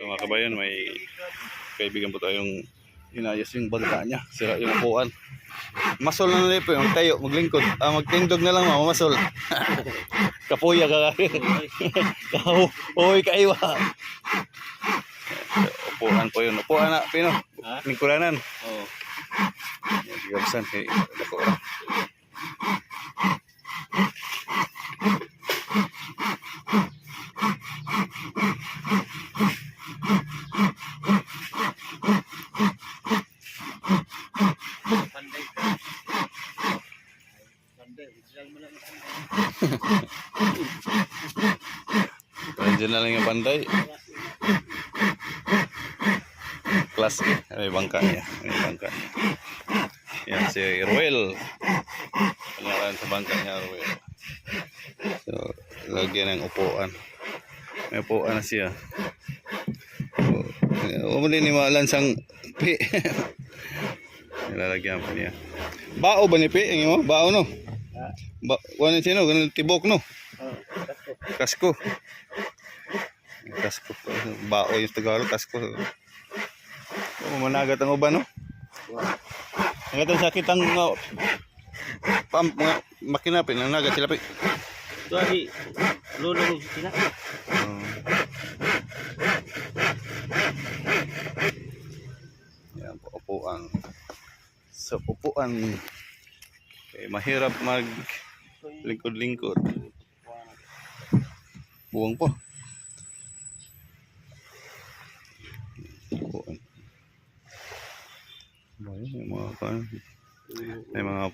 Mga kabayan, may kaibigan po tayong inayos yung bangka niya, sira yung upuan. Masol na nila po yung tayo, maglingkod, magtindog na lang mamasol. Kapuya ka uy kaiwa. Upuan po yun, upuan na pino, lingkuranan. Oo. Gabsan kay dako ra. Diyan na lang yung panday. Kelas may bangka niya. May bangka niya. Yan si Ruel. Pangalan sa bangka niya Ruel. So, lagyan ng upuan. May upuan na siya. Umuli ni malansang pi. Nilalagyan pa niya. Bao ba ni pi? Ang mo? Bao no? Wala sino? Ganun tibok no? Kasko. Kasko. Bao yung Tagalog. Kasko. Managat ang uban no? Nagat ang sakit ang mga makinapin. Nagat sila pi. Ito ay lulong sila. Yan po, upuan. Sa upuan, mahirap mag lingkod-lingkod. Buwang po. Upuan. May mga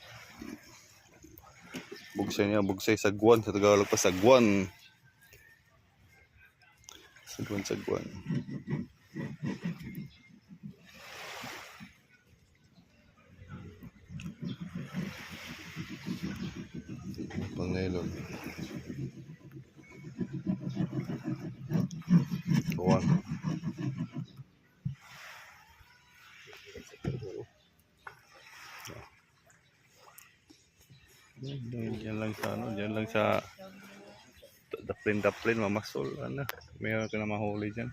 bugsay niya, bugsay sagwan. Sa Tagalog pa sagwan. Sagwan. Pangailon. Kawan. Diyan lang sa diyan lang sa daplin mamasol ano. Mayroon ka na mahuli diyan.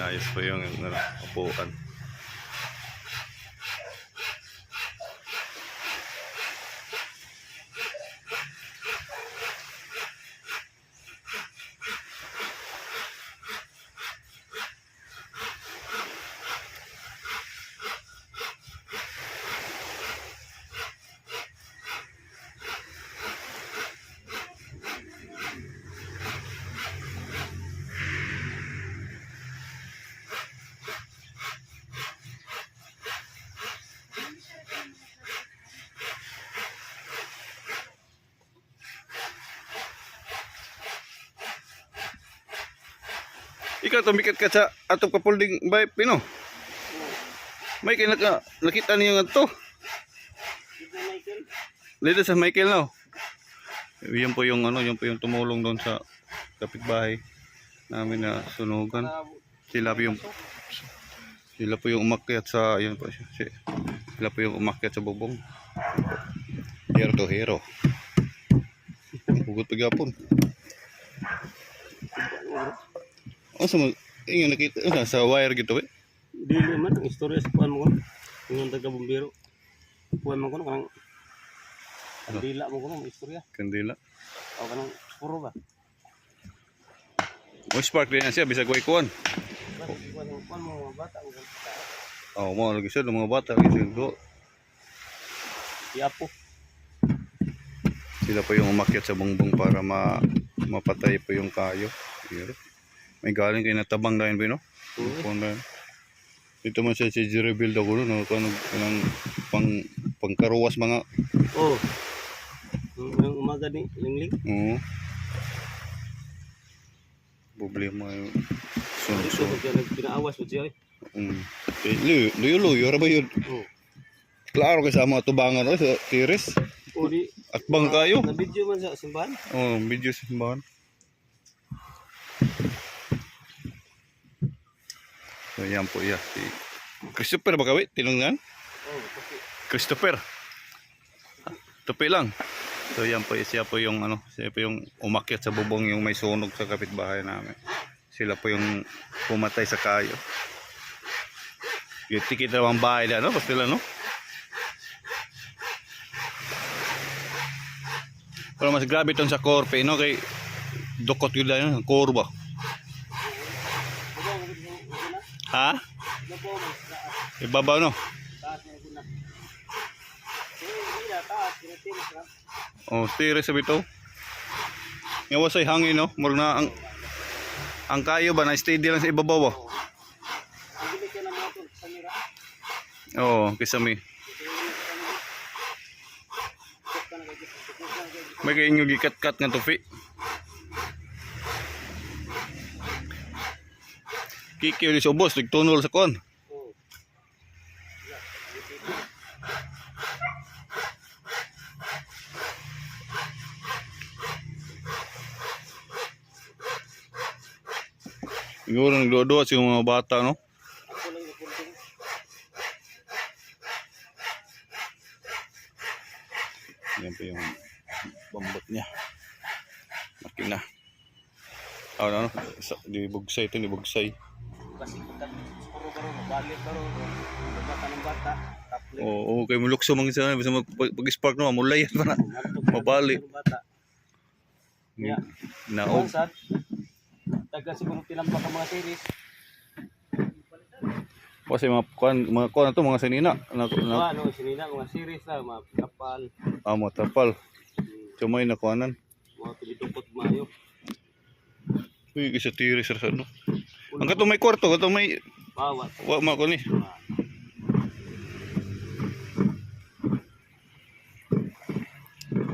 Ayos po yung upuan. Ikaw tumikat ka sa atop kapulding bay pino. May kay nakita niyo nga to. Dito sa Michael no. Yan po yung yan po yung tumulong doon sa kapitbahay namin na sunugan. Sila po yung umakyat sa sila po yung umakyat sa bubong. Hero to hero. Hugot pagapon. Sa yung nakita sa wire gitu eh. Dili man ang istorya sa puan mo ko. Yung taga bumbero. Puan mo ko kanang kandila mo ko ng istorya. Kandila. O kanang puro ba? O spark din na siya bisag way kuan. Puan mo mga bata. Oh, mo lagi siya ng mga bata lagi siya. Yapo. Sila po yung umakyat sa bungbong para mapatay po yung kayo. May galing kayo natabang dahil po, no? Dito man siya si rebuild ako, no? Kanang pang pangkaruwas mga. Oh. Yung umaga ni Lingling. Oo. Problema yung Dito sunod-sunod. ko kaya pinaawas mo siya. Luyo-luyo ra ba yun? Oh. Klaro kasi sa mga tubangan o sa tiris. O di. At bang kayo? Na video man sa simbahan. Oh, video sa simbahan. So yan po iya. Si Christopher ba kawit? Tinungan? Oh, kasi Christopher. Tupi lang. So yan po, siya po yung siya po yung umakyat sa bubong yung may sunog sa kapitbahay namin. Sila po yung pumatay sa kayo. Yung tikit na ang bahay na, no? Basta sila, no? Pero mas grabe itong sa Corpe, no? Kay dukot yun lang, kurba. Ha? Ibabaw, no? Oh, tire sa bito. Yung wasay hangin, no? Murag na ang kayo ba na steady lang sa ibabaw, ba? Oo, kisami. May kayo nyo gikat-kat nga tupi. Kiki ulit sa ubos, nagtunol sa kon. Siguro nagdodoa sa mga bata, no? Yan po yung bambot niya. Makina. Ano? Di bugsay ito, di bugsay. kasi puro baro balik baro bata ng bata tapos Oo, kay mulukso man isa basta pag-spark no, mulay pa na. Mabalik. Ya. Naog. Sad. Taga siguro tinampak ang mga series. Kasi mga kuan to mga sinina Ano, sinina mga series na mga kapal. Amo tapal. Sumay na kuanan. Mga pilitupot mayo. Uy, isa tiris sa ano. Ang katong may kwarto, katong may Bawat. wa ma ko ni.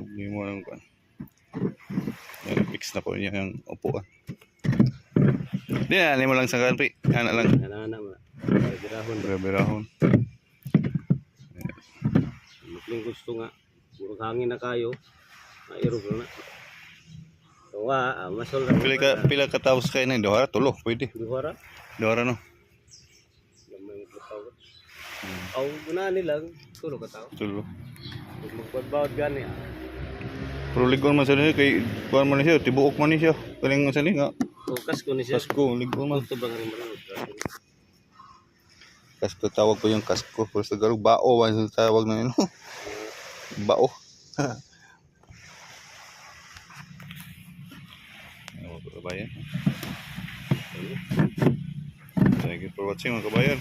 Hindi mo lang kuan. Fix na po niya yung upuan. Di na, mo lang sa kanpi. Ana lang. Ana mo. Birahon. Birahon. Mukling gusto nga. Puro hangin na kayo. Mairog na. Wa, masol ra. Pila ka taos kay na dohara tulo, pwede. Duhara. Dohara no. Lamay ko tawag. Aw guna nila tulo ka tao. Tulo. Magpabawad gani. Pero ligon man sa nila kay kuan man siya, tibuok man ni siya. Kaling sa nga. Focus ko ni siya. Kasko, ligon man. Ito bang rin mo. Kasko tawag ko yung kasko. Pero sa Tagalog bao man sa tawag na yun. Bao. Ano ba kabayan? Thank you for watching mga kabayan.